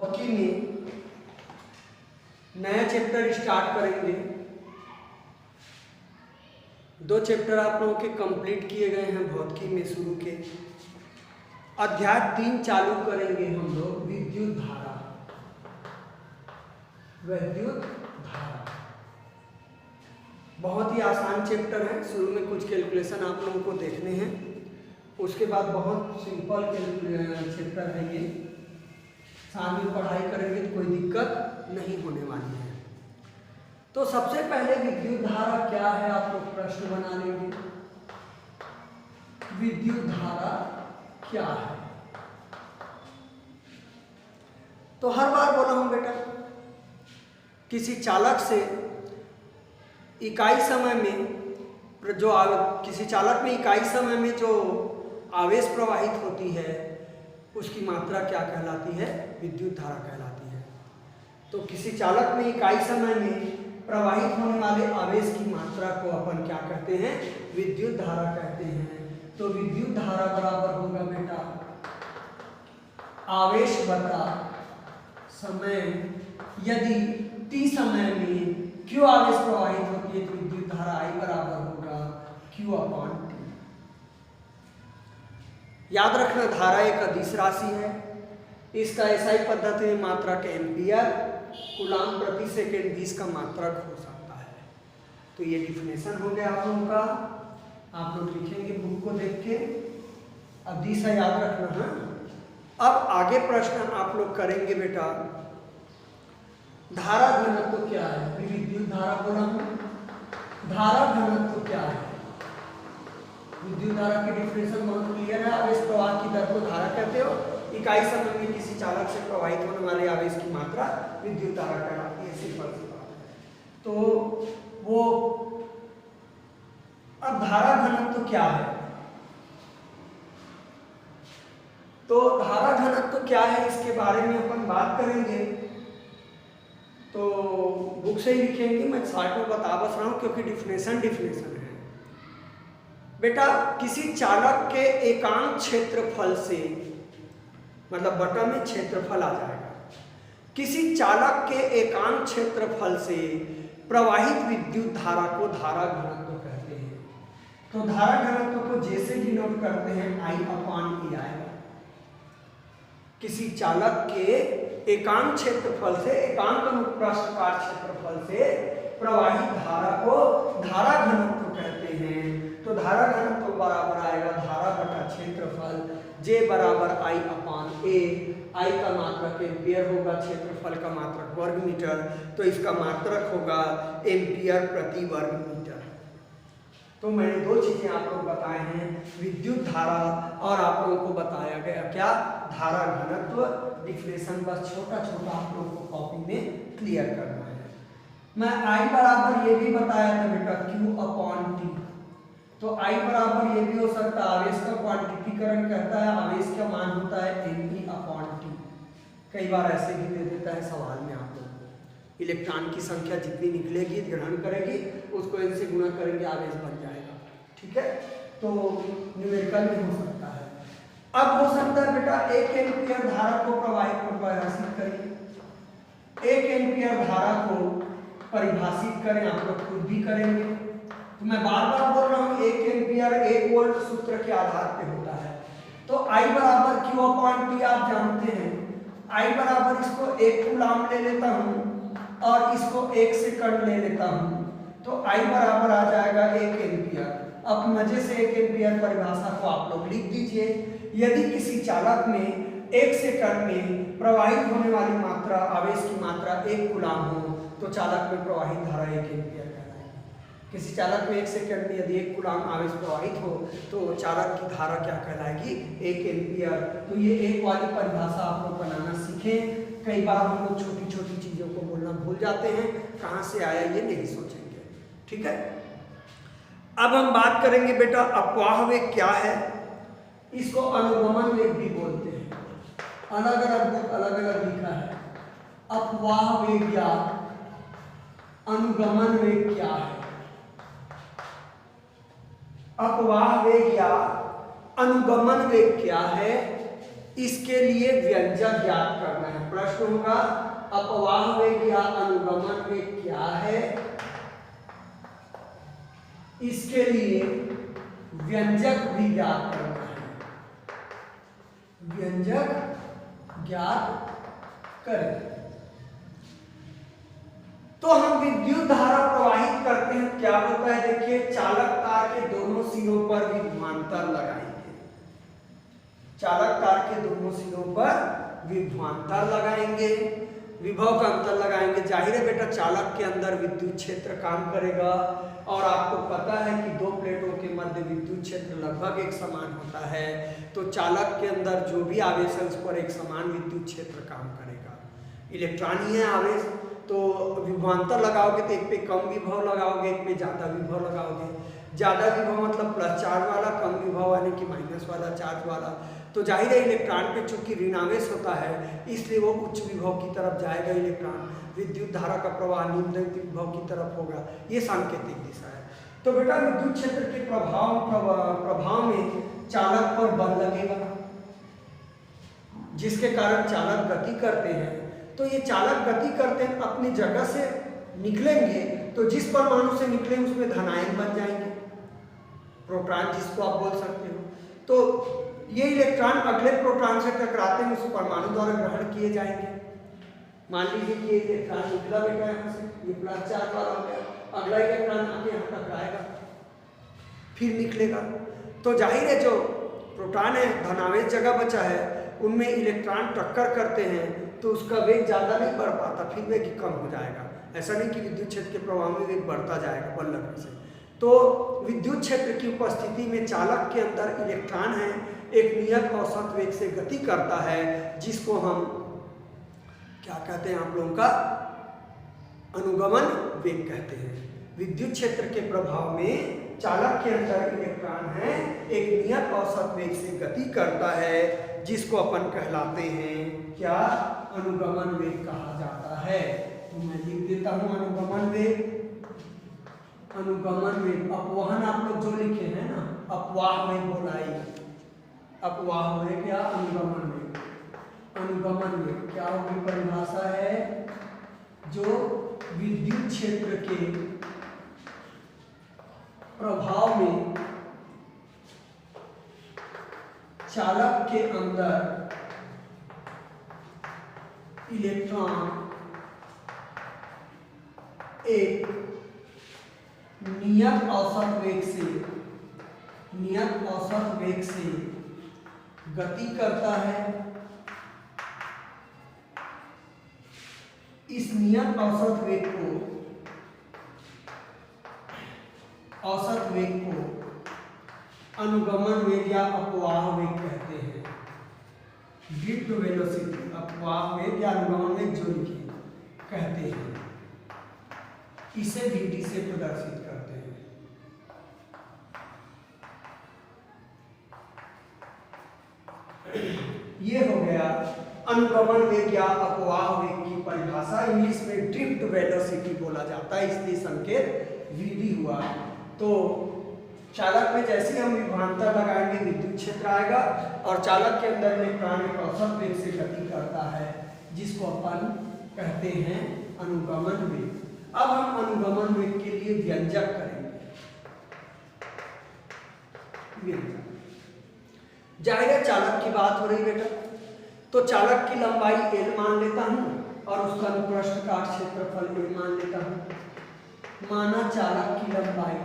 भौतिकी में नया चैप्टर स्टार्ट करेंगे। 2 चैप्टर आप लोगों के कंप्लीट किए गए हैं भौतिकी में शुरू के। अध्याय 3 चालू करेंगे हम लोग, विद्युत धारा। विद्युत धारा बहुत ही आसान चैप्टर है। शुरू में कुछ कैलकुलेशन आप लोगों को देखने हैं, उसके बाद बहुत सिंपल चैप्टर है ये। साथ में पढ़ाई करेंगे तो कोई दिक्कत नहीं होने वाली है। तो सबसे पहले विद्युत धारा क्या है आप लोग प्रश्न बना लेंगे। विद्युत धारा क्या है? तो हर बार बोला हूं बेटा, किसी चालक से इकाई समय में किसी चालक में इकाई समय में जो आवेश प्रवाहित होती है उसकी मात्रा क्या कहलाती है? विद्युत धारा कहलाती है। तो किसी चालक में इकाई समय में प्रवाहित होने वाले आवेश की मात्रा को अपन क्या कहते हैं? विद्युत धारा कहते हैं। तो विद्युत धारा बराबर होगा बेटा आवेश बटा समय। यदि t समय में q आवेश प्रवाहित होती है तो विद्युत धारा I बराबर होगा q/t। याद रखना, धारा एक अदिश राशि है। इसका SI पद्धति में मात्रक एम्पियर, कूलाम प्रति सेकेंड भी इसका मात्रक हो सकता है। तो ये डिफिनेशन हो गया आप लोगों का। आप लोग लिखेंगे बुक को देख के, अदिश है याद रखना। अब आगे प्रश्न आप लोग करेंगे बेटा, धारा घनत्व क्या है? विद्युत धारा बोला हूं, धारा घनत्व क्या है? विद्युत धारा की डिफिनेशन बहुत क्लियर है। आवेश प्रवाह की दर को धारा कहते हो। इकाई समय में किसी चालक से प्रवाहित होने वाले आवेश की मात्रा विद्युत धारा कहलाती है। सिंपल सी बात है। तो वो अब धारा घनत्व क्या है? तो धारा घनत्व क्या है इसके बारे में अपन बात करेंगे। तो बुक से ही लिखेंगे, मैं शॉर्ट में बता बस रहा हूं क्योंकि डिफिनेशन है बेटा। किसी चालक के एकांक क्षेत्रफल से, मतलब बटा में क्षेत्रफल आ जाएगा, किसी चालक के एकांक क्षेत्रफल से प्रवाहित विद्युत धारा को धारा घनत्व कहते हैं। तो धारा घनत्व को जैसे डिनोट करते हैं I/E आएगा। किसी चालक के एकांक क्षेत्रफल से, एकांक अनुप्रस्थ क्षेत्रफल से प्रवाहित धारा को धारा घनत्व कहते हैं। तो धारा घनत्व बराबर आएगा धारा बटा क्षेत्रफल, J बराबर I/A। I का मात्रक एम्पियर होगा, क्षेत्रफल का मात्रक वर्ग मीटर, तो इसका मात्रक होगा एम्पियर प्रति वर्ग मीटर। तो मैंने 2 चीजें आप लोग बताए हैं, विद्युत धारा और आप लोगों को बताया गया क्या? धारा घनत्व। डिफिनेशन बस छोटा छोटा आप लोगों को कॉपी में क्लियर करना है। मैं I बराबर ये भी बताया था बेटा Q/T। तो I बराबर ये भी हो सकता है, आवेश का क्वांटिटीकरण कहता है, आवेश का मान होता है me/T। कई बार ऐसे भी दे देता है सवाल में आप लोग को, इलेक्ट्रॉन की संख्या जितनी निकलेगी ग्रहण करेगी उसको इनसे गुणा करेंगे, आवेश बन जाएगा। ठीक है, तो न्यूमेरिकल में हो सकता है। अब हो सकता है बेटा 1 एम्पियर धारा को परिभाषित करिए। 1 एम्पियर धारा को परिभाषित करें, आप लोग खुद भी करेंगे। तो मैं बार बार बोल रहा हूँ 1 एम्पियर 1 वोल्ट सूत्र के आधार पे होता है। तो I बराबर Q/T आप जानते हैं। I बराबर इसको 1 कूलाम ले लेता हूँ और इसको 1 सेकंड ले लेता हूँ, तो I बराबर आ जाएगा 1 एम्पियर। अब मजे से 1 एम्पियर परिभाषा को आप लोग लिख दीजिए। यदि किसी चालक में 1 सेकंड में प्रवाहित होने वाली मात्रा, आवेश की मात्रा 1 कूलाम हो तो चालक में प्रवाहित धारा 1 एम्पियर कहलाएगी। किसी चालक में 1 सेकंड में यदि 1 कूलाम आवेश प्रवाहित हो तो चालक की धारा क्या कहलाएगी? 1 एम्पियर। तो ये एक वाली परिभाषा आप लोग बनाना सीखें। कई बार हम लोग छोटी छोटी चीजों को बोलना भूल जाते हैं, कहाँ से आया ये नहीं सोचेंगे। ठीक है, अब हम बात करेंगे बेटा अपवाह वेग क्या है। इसको अनुगमन वेग भी बोलते हैं। अलग अलग लिखा है। अपवाह वेग या अनुगमन वेग क्या है? अपवाह वेग या अनुगमन वेग क्या है इसके लिए व्यंजक ज्ञात करना है। प्रश्न होगा अपवाह वेग या अनुगमन वेग क्या है, इसके लिए व्यंजक भी ज्ञात करना है। व्यंजक ज्ञात करें तो हम विद्युत धारा प्रवाहित करते हैं, क्या होता है देखिए, चालक तार के दोनों सिरों पर विभवांतर लगाएंगे। चालक तार के दोनों सिरों पर विभवांतर लगाएंगे, विभव का अंतर लगाएंगे। जाहिर है बेटा चालक के अंदर विद्युत क्षेत्र काम करेगा और आपको पता है कि दो प्लेटों के मध्य विद्युत क्षेत्र लगभग एक समान होता है, तो चालक के अंदर जो भी आवेश है उस पर एक समान विद्युत क्षेत्र काम करेगा। इलेक्ट्रॉन ही है आवेश, तो विभवांतर लगाओगे तो एक पे कम विभव लगाओगे, एक पे ज़्यादा विभव लगाओगे। ज़्यादा विभव मतलब प्लस चार्ज वाला, कम विभव यानी कि माइनस वाला चार्ज वाला। तो जाहिर है इलेक्ट्रॉन पे चूंकि ऋणावेश होता है इसलिए वो उच्च विभव की तरफ जाएगा इलेक्ट्रॉन, विद्युत धारा का प्रवाह निम्न विभव की तरफ होगा। ये सांकेतिक दिशा है। तो बेटा विद्युत क्षेत्र के प्रभाव में चालक पर बल लगेगा, जिसके कारण चालक गति करते हैं। तो ये चालक गति करते हैं, अपनी जगह से निकलेंगे तो जिस परमाणु से निकले उसमें धनायन बन जाएंगे, प्रोटॉन जिसको आप बोल सकते हो। तो ये इलेक्ट्रॉन अगले प्रोटॉन से टकराते हैं, उस परमाणु द्वारा ग्रहण किए जाएंगे। मान लीजिए कि ये इलेक्ट्रॉन निकला बेटा यहाँ से, ये प्लस चार्ज वाला हो गया, अगला इलेक्ट्रॉन आके यहाँ टकराएगा फिर निकलेगा। तो जाहिर है जो प्रोटॉन है, धनावेश जगह बचा है, उनमें इलेक्ट्रॉन टक्कर करते हैं तो उसका वेग ज़्यादा नहीं बढ़ पाता, फिर वेग कम हो जाएगा। ऐसा नहीं कि विद्युत क्षेत्र के प्रभाव में वेग बढ़ता जाएगा बल लगने से। तो विद्युत क्षेत्र की उपस्थिति में चालक के अंदर इलेक्ट्रॉन है, एक नियत औसत वेग से गति करता है, जिसको हम क्या कहते हैं आप लोगों का अनुगमन वेग कहते हैं। विद्युत क्षेत्र के प्रभाव में चालक के अंदर इलेक्ट्रॉन है, एक नियत औसत वेग से गति करता है, जिसको अपन कहलाते हैं क्या, अनुगमन वेग कहा जाता है। तो मैं लिख देता हूं अनुगमन वेग। अनुगमन वेग, अपवहन आप लोग जो लिखे हैं ना, अपवाह वेग बोलाई, अपवाह वेग या अनुगमन वेग। अनुगमन वेग क्या होगी, परिभाषा है जो विद्युत क्षेत्र के प्रभाव में चालक के अंदर इलेक्ट्रॉन एक नियत औसत वेग से गति करता है। इस नियत औसत वेग को अनुगमन वेग या अपवाह वेग कहते हैं। ड्रिफ्ट वेलोसिटी, अपवाह वेग या अनुगमन वेग जो लिखे कहते हैं, इसे VT से प्रदर्शित करते हैं। ये हो गया अनुगमन वेग या अपवाह वेग की परिभाषा। इंग्लिश में ड्रिफ्ट वेलोसिटी बोला जाता है, इसलिए संकेत VT हुआ। तो चालक में जैसे हम विभवांतर लगाएंगे विद्युत क्षेत्र आएगा, और चालक के अंदर इलेक्ट्रॉन एक औसत वेग से गति करता है, जिसको अपन कहते हैं अनुगमन वेग। अब हम अनुगमन वेग के लिए व्यंजक करेंगे। जाहिर है चालक की बात हो रही बेटा, तो चालक की लंबाई L मान लेता हूं और उसका अनुप्रस्थ काट क्षेत्रफल L मान लेता हूं। माना चालक की लंबाई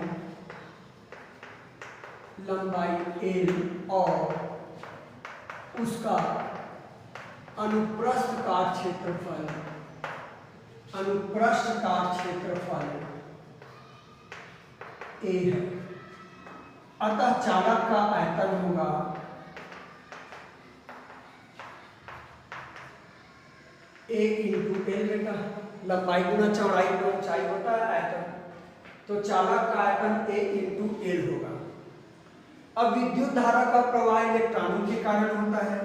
L और उसका अनुप्रस्थ काट क्षेत्रफल A है। अतः चालक का आयतन होगा A इंटू L बेटा, लंबाई गुना चौड़ाई गुना ऊंचाई होता है आयतन, तो चालक का आयतन A इंटू L होगा। अब विद्युत धारा का प्रवाह इलेक्ट्रॉनों के कारण होता है,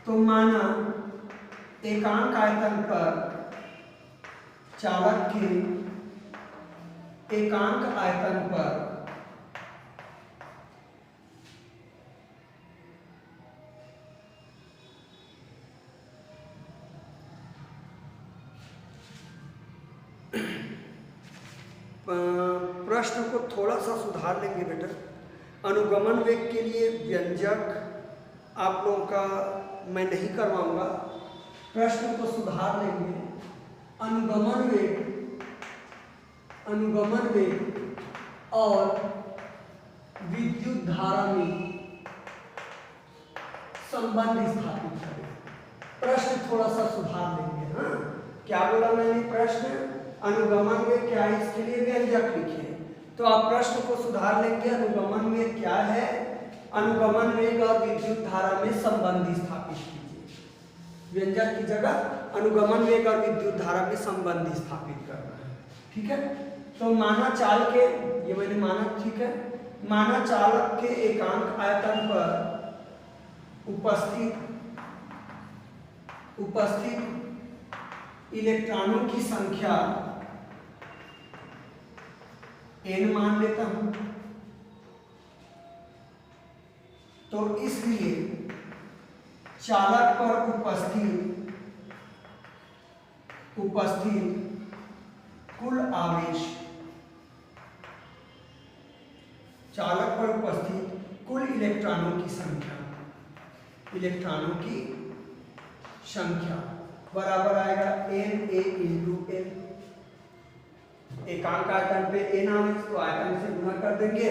तो माना एकांक आयतन पर चालक के एकांक आयतन पर प्रश्न को थोड़ा सा सुधार लेंगे बेटा। अनुगमन वेग के लिए व्यंजक आप लोगों का मैं नहीं करवाऊंगा, प्रश्न को सुधार लेंगे। अनुगमन वेग और विद्युत धारा में संबंध स्थापित करें। प्रश्न थोड़ा सा सुधार लेंगे। हाँ, क्या बोला मैंने? प्रश्न अनुगमन वेग क्या है, इसके लिए व्यंजक लिखे, तो आप प्रश्न को सुधार लेंगे। अनुगमन वेग क्या है? अनुगमन वेग और विद्युत धारा में संबंध स्थापित कीजिए। व्यंजक की जगह अनुगमन वेग और विद्युत धारा में संबंध स्थापित करना है। ठीक है, तो माना चाल के, ये मैंने माना, ठीक है, माना चालक के एकांक आयतन पर उपस्थित इलेक्ट्रॉनों की संख्या n मान लेता हूं, तो इसलिए चालक पर उपस्थित कुल आवेश, चालक पर उपस्थित कुल इलेक्ट्रॉनों की संख्या बराबर आएगा Na इंटू L। एकांक आयतन पे n आवेश, तो आयतन से गुणा कर देंगे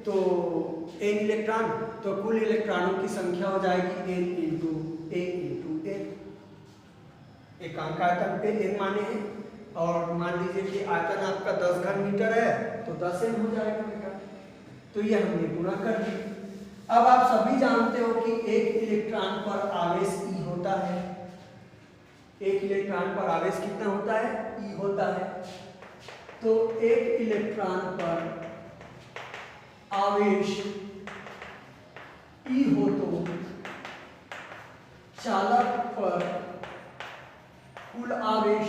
तो n इलेक्ट्रॉन, तो कुल इलेक्ट्रॉनों की संख्या हो जाएगी n into A into L। एकांक आयतन पे n माने हैं, और मान लीजिए कि आयतन आपका 10 घन मीटर है तो 10n हो जाएगा बेटा, तो ये हमने गुणा कर दिया। अब आप सभी जानते हो कि एक इलेक्ट्रॉन पर आवेश E होता है। एक इलेक्ट्रॉन पर आवेश कितना होता है? E होता है। तो एक इलेक्ट्रॉन पर आवेश E हो तो चालक पर कुल आवेश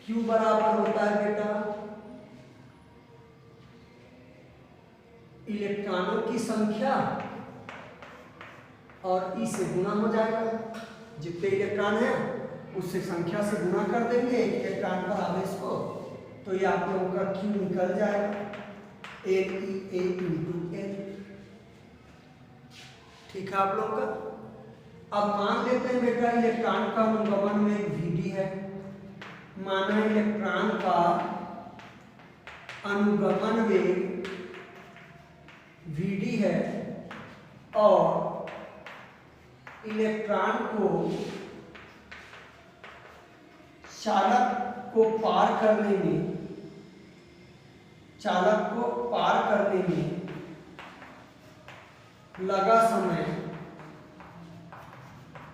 Q बराबर होता है बेटा इलेक्ट्रॉनों की संख्या और E से गुणा हो जाएगा। जितने इलेक्ट्रॉन हैं उससे संख्या से गुणा कर देंगे एक इलेक्ट्रॉन पर आवेश को, तो ये आप लोगों का Q निकल जाएगा NeA इंटू N। ठीक है आप लोगों का। अब मान लेते हैं बेटा इलेक्ट्रॉन का अनुगमन वेग Vd है। माना इलेक्ट्रॉन का अनुगमन वेग Vd है और इलेक्ट्रॉन को चालक को पार करने में लगा समय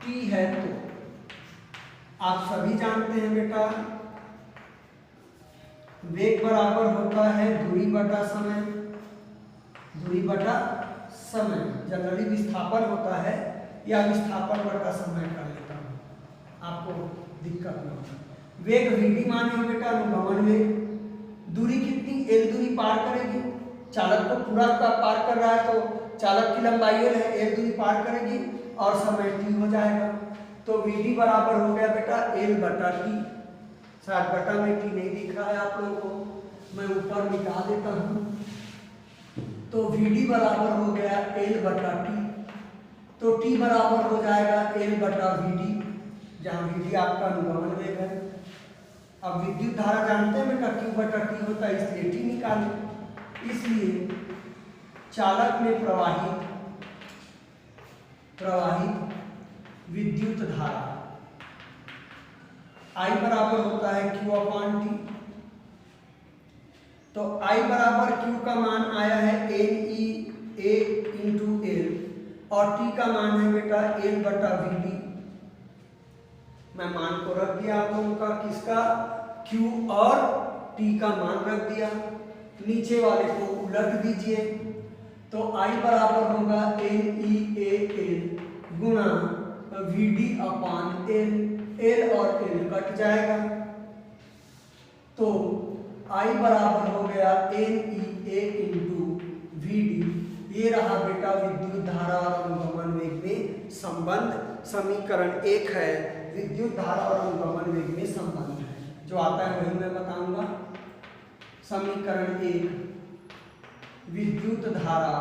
t है, तो आप सभी जानते हैं बेटा वेग बराबर होता है दूरी बटा समय। जनरली विस्थापन होता है, या विस्थापन बटा समय कर लेता हूं, आपको दिक्कत न हो। वेग Vd माने बेटा अनुगमन वेग, दूरी कितनी? L दूरी पार करेगी, चालक को पूरा पार कर रहा है तो चालक की लंबाई L है, L दूरी पार करेगी और समय t हो जाएगा। तो Vd बराबर हो गया बेटा L बटा t। शायद बटा में t नहीं दिख रहा है आप लोगों को, मैं ऊपर मिटा देता हूं। तो Vd बराबर हो गया L बटा t, तो t बराबर हो जाएगा L बटा Vd, जहाँ Vd आपका अनुगमन वेग है। अब विद्युत धारा जानते हैं बेटा Q बटा t होता है, इसलिए t निकालें। इसलिए चालक में प्रवाहित विद्युत धारा I बराबर होता है Q अपॉन t। तो I बराबर Q का मान आया है NeA इंटू L और t का मान है बेटा L बटा Vd। मैं मान को रख दिया आप लोगों का, किसका? Q और t का मान रख दिया। नीचे वाले को उलट दीजिए, तो I बराबर होगा NeAL गुणा Vd अपॉन L और L कट जाएगा, तो I बराबर हो गया NeA इंटू Vd। ये रहा बेटा विद्युत धारा और अनुगमन वेग में संबंध। समीकरण 1 है, विद्युत धारा और अनुगमन वेग में संबंध है। जो आता है वही मैं बताऊंगा। समीकरण 1 विद्युत धारा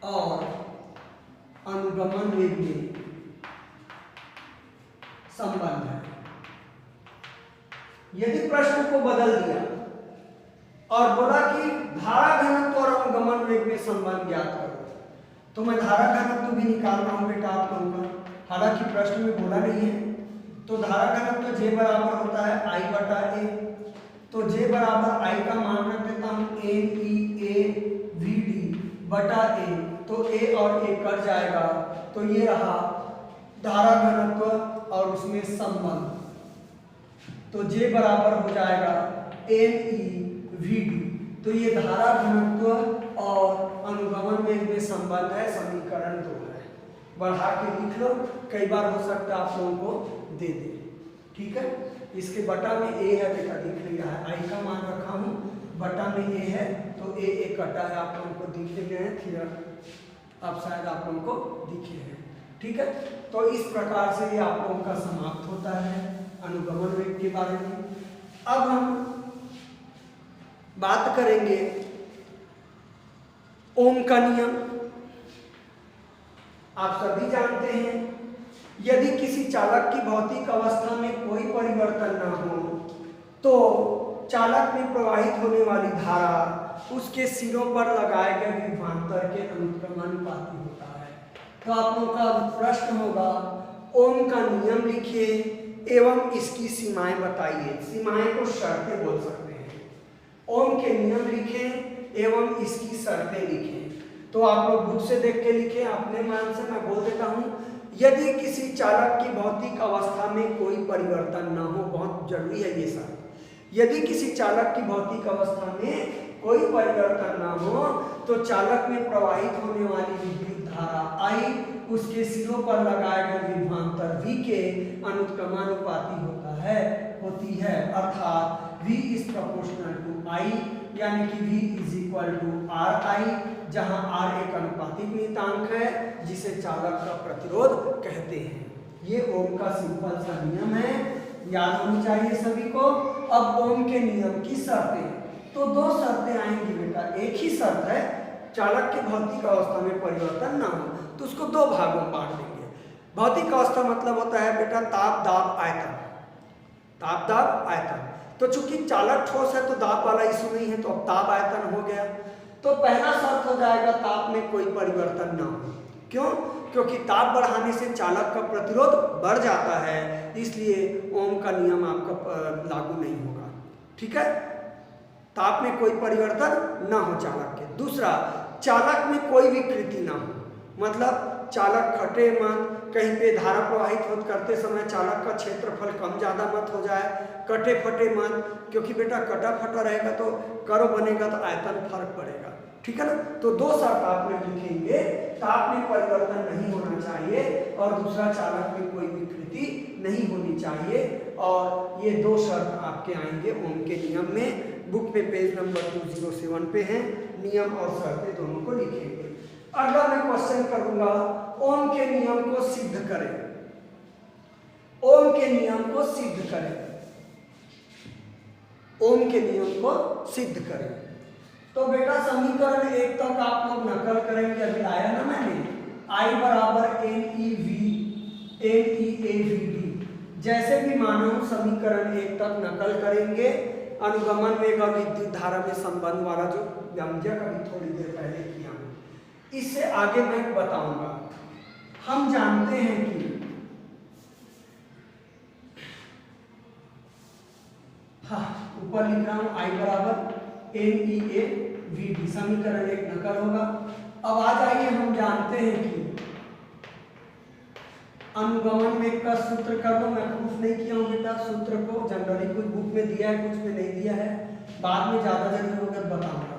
और अनुगमन वेग में संबंध है। यदि प्रश्न को बदल दिया और बोला कि धारा घनत्व और अनुगमन वेग में संबंध ज्ञात करो, तो मैं धारा घनत्व भी निकाल रहा हूं बेटा आप लोगों का, हालांकि प्रश्न में बोला नहीं है। तो धारा घनत्व J बराबर होता है I बटा A, तो J बराबर I का मान रख देता हूं NEAVD बटा A, तो A और A कट जाएगा, तो ये रहा धारा घनत्व और उसमें संबंध। तो J बराबर हो जाएगा NEVD, तो ये धारा घनत्व और अनुगमन वेग में संबंध है, समीकरण 2 है। बढ़ा के लिख लो, कई बार हो सकता है आप लोगों को दे दे, ठीक है। इसके बटा में A है बेटा, दिख लिया है, I का मान रखा हूँ, बटा में A है, तो A कटा है, आप लोगों को दिख गए हैं, फिर अब शायद आप लोगों को दिखे हैं, ठीक है। तो इस प्रकार से ये आप लोगों का समाप्त होता है अनुगमन वेग के बारे में। अब हम बात करेंगे ओम का नियम। आप सभी जानते हैं, यदि किसी चालक की भौतिक अवस्था में कोई परिवर्तन न हो तो चालक में प्रवाहित होने वाली धारा उसके सिरों पर लगाए गए विभवांतर के अनुक्रमानुपाती होता है। तो आप लोगों का प्रश्न होगा, ओम का नियम लिखिए एवं इसकी सीमाएं बताइए। सीमाएं को शर्तें बोल सकते हैं। ओम के नियम लिखें एवं इसकी शर्तें लिखें। तो आप लोग बुक से देख के लिखें, अपने मान से मैं बोल देता हूं। यदि किसी चालक की भौतिक अवस्था में कोई परिवर्तन न हो, बहुत जरूरी है ये सब, यदि किसी चालक की भौतिक अवस्था में कोई परिवर्तन न हो तो चालक में प्रवाहित होने वाली विद्युत धारा I उसके सिरों पर लगाए गए विभवांतर V के अनुक्रमानुपाती होती है, अर्थात V is proportional to I, यानी कि V is equal to RI, जहां R एक अनुपातिक नियतांक है जिसे चालक का प्रतिरोध कहते हैं। ये ओम का सिंपल सा नियम है, याद होनी चाहिए सभी को। अब ओम के नियम की शर्तें, तो दो शर्तें आएंगी बेटा। एक ही शर्त है, चालक की भौतिक अवस्था में परिवर्तन ना हो, तो उसको दो भागों में बांट देंगे। भौतिक अवस्था मतलब होता है बेटा ताप दाब आयतन, ताप दाब आयतन। तो चूंकि चालक ठोस है तो दाब वाला इशू नहीं है, तो अब ताप आयतन हो गया। तो पहला शर्त हो जाएगा ताप में कोई परिवर्तन ना हो। क्यों? क्योंकि ताप बढ़ाने से चालक का प्रतिरोध बढ़ जाता है, इसलिए ओम का नियम आपका लागू नहीं होगा, ठीक है। ताप में कोई परिवर्तन ना हो चालक के। दूसरा, चालक में कोई विकृति ना हो, मतलब चालक खटे मत, कहीं पे धारा प्रवाहित करते समय चालक का क्षेत्रफल कम ज़्यादा मत हो जाए, कटे फटे मत, क्योंकि बेटा कटा फटा रहेगा तो कर्व बनेगा तो आयतन फर्क पड़ेगा, ठीक है ना। तो दो शर्त आप में लिखेंगे, ताप में परिवर्तन नहीं होना चाहिए और दूसरा चालक में कोई विकृति नहीं होनी चाहिए, और ये दो शर्त आपके आएंगे ओम के नियम में। बुक में पेज नंबर 207 पे है, नियम और शर्तें दोनों को लिखेंगे। अगला मैं क्वेश्चन करूंगा, ओम के नियम को सिद्ध करें। ओम के नियम को सिद्ध करें, ओम के नियम को सिद्ध करें। तो बेटा समीकरण 1 तक आप लोग नकल करेंगे, अभी आया ना मैंने, I बराबर NEAVD, जैसे भी मानो समीकरण 1 तक नकल करेंगे। अनुगमन वेग और विद्युत धारा में संबंध वाला जो व्यंजक अभी थोड़ी देर पहले किया हूं, इससे आगे मैं बताऊंगा। हम जानते हैं कि ऊपर लिख रहा हूं I बराबर NEAVD, समीकरण 1 नकल होगा। अब आ जाइए, हम जानते हैं कि अनुगमन वेग का सूत्र कर दो। मैं प्रूफ नहीं किया हूं बेटा सूत्र को, जनरली कुछ बुक में दिया है कुछ में नहीं दिया है, बाद में ज्यादा जरूरी होगा तो बताऊंगा।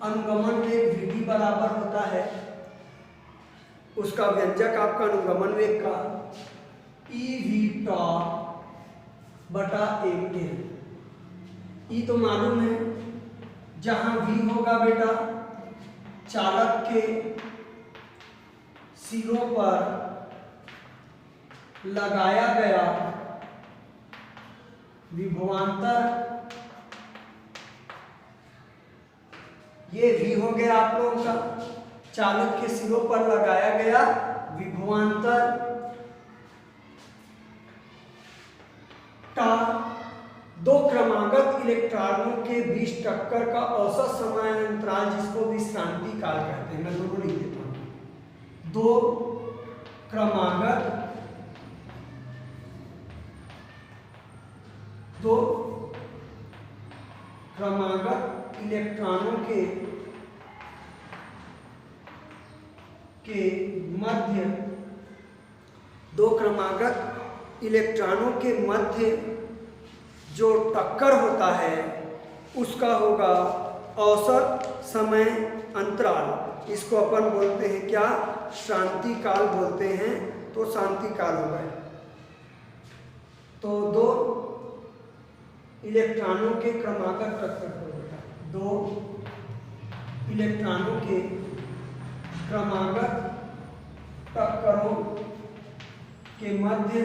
अनुगमन वेग VD बराबर होता है, उसका व्यंजक आपका अनुगमन वेग का EV टॉप बटा ML। E तो मालूम है, जहां V होगा बेटा चालक के सिरों पर लगाया गया विभवांतर, ये V हो गया आप लोगों का, चालक के सिरों पर लगाया गया विभवांतर। टा, दो क्रमागत इलेक्ट्रॉनों के बीच टक्कर का औसत समय अंतराल, जिसको विश्रांति काल कहते हैं। मैं दोनों लिख देता हूं। दो क्रमागत इलेक्ट्रॉनों के मध्य, दो क्रमागत इलेक्ट्रॉनों के मध्य जो टक्कर होता है उसका होगा औसत समय अंतराल। इसको अपन बोलते हैं क्या? शांति काल बोलते हैं। तो शांति काल हो गए। तो दो इलेक्ट्रॉनों के क्रमागत टक्कर होगा, दो इलेक्ट्रॉनों के क्रमागत टक्करों के मध्य,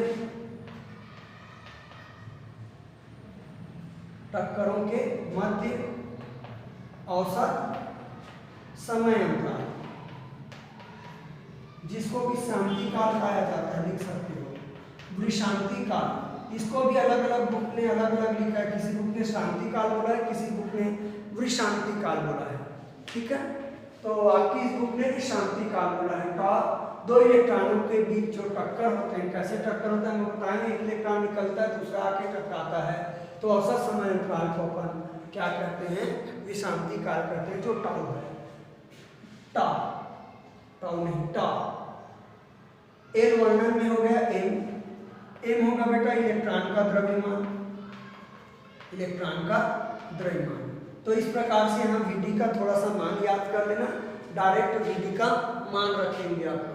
टक्करों के मध्य औसत समय अंतराल, जिसको भी शांति काल कहा जाता है, लिख सकते हो। विश्रांति काल, इसको भी अलग अलग बुक ने अलग अलग लिखा है। किसी बुक ने शांति काल बोला है, किसी बुक ने विश्रांति काल बोला है। ठीक है, तो आपकी इस बुक ने भी शांति काल बोला है। का दो इलेक्ट्रॉनों के बीच जो टक्कर होते हैं, कैसे टक्कर होता है हम बताएंगे। एक इलेक्ट्रॉन निकलता है, दूसरा आके टकराता है, तो औसत समय अंतराल को अपन क्या कहते हैं? विश्रांति काल कहते हैं, जो टाउ है। टा, टाउ नहीं, टा। एल वर्णन में हो गया एम। एम होगा बेटा इलेक्ट्रॉन का द्रव्यमान, इलेक्ट्रॉन का द्रव्यमान। तो इस प्रकार से हम Vd का थोड़ा सा मान याद कर लेना, डायरेक्ट Vd का मान रखेंगे आप लोग।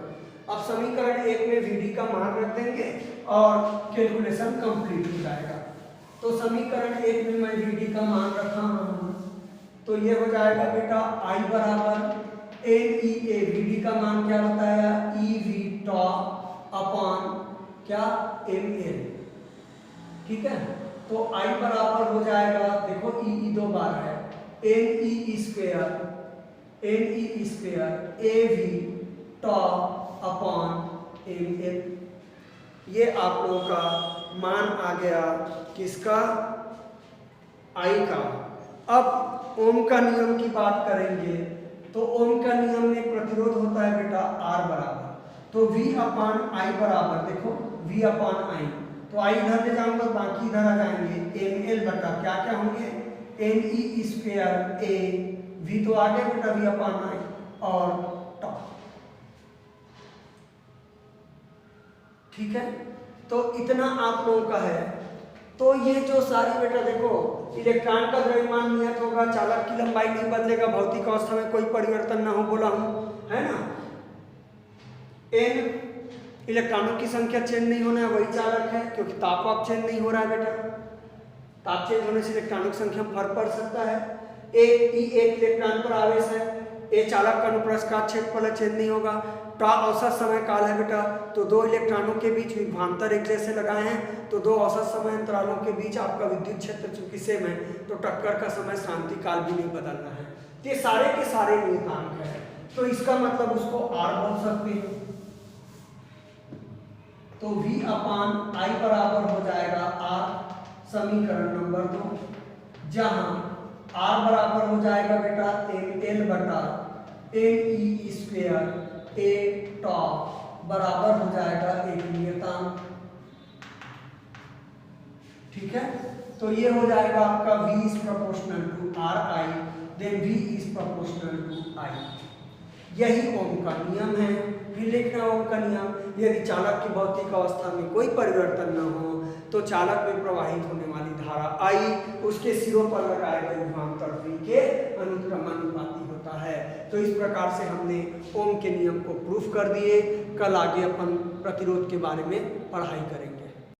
अब समीकरण 1 में Vd का मान रख देंगे और कैलकुलेशन कंप्लीट हो जाएगा। तो समीकरण 1 में मैं Vd का मान रखा हूं, तो ये हो जाएगा बेटा I बराबर NEA। Vd का मान क्या बताया? EV टॉ अपॉन क्या? ml। ठीक है, तो I बराबर हो जाएगा, देखो E दो बार है, NE स्क्वायर AV टॉ अपॉन ml। ये आप लोगों का मान आ गया किसका? I का। अब ओम का नियम की बात करेंगे, तो ओम का नियम में प्रतिरोध होता है बेटा R बराबर, तो V अपान I बराबर, देखो V अपान I, तो I इधर ले जाऊंगा, बाकी इधर आ जाएंगे, ml बटा क्या क्या होंगे? NE स्क्वायर A, V तो आ गया बेटा V अपान I और टॉ। ठीक है, तो इतना आप लोगों का है। तो ये जो सारी बेटा देखो, इलेक्ट्रॉन का द्रव्यमान नियत होगा, चालक की लंबाई नहीं बदलेगा, भौतिक अवस्था में कोई परिवर्तन ना हो, बोला हूं, है ना। n इलेक्ट्रॉनों की संख्या चेंज नहीं होना है, वही चालक है, क्योंकि ताप आप चेंज नहीं हो रहा है बेटा। ताप चेंज होने से इलेक्ट्रॉनों की संख्या में फर्क पड़ सकता है। एक इलेक्ट्रॉन पर आवेश है, ए चालक का अनुप्रस्थ का क्षेत्रफल चेंज नहीं होगा। टा औसत समय काल है बेटा, तो दो इलेक्ट्रॉनों के बीच विभवांतर एक जैसे लगाए हैं, तो दो औसत समय अंतरालों के बीच आपका विद्युत क्षेत्र चूंकि सेम है, तो टक्कर का समय शांति काल भी नहीं बदलना है। ये सारे के सारे नियतांक है, तो इसका मतलब उसको R बोल सकते हैं। तो V अपान I बराबर हो जाएगा R, समीकरण नंबर 2, जहां R बराबर हो जाएगा बेटा ml बटा NE स्क्वायर A टॉ बराबर हो जाएगा एक नियतांक। ठीक है, तो ये हो जाएगा आपका V is proportional to RI, then V is proportional to I। यही ओम का नियम है। फिर लिखना ओम का नियम, यदि चालक की भौतिक अवस्था में कोई परिवर्तन न हो, तो चालक में प्रवाहित होने वाली धारा I उसके सिरों पर लगाए गए विभवांतर V के अनुक्रमानुपाती होता है। तो इस प्रकार से हमने ओम के नियम को प्रूफ कर दिए। कल आगे अपन प्रतिरोध के बारे में पढ़ाई करेंगे।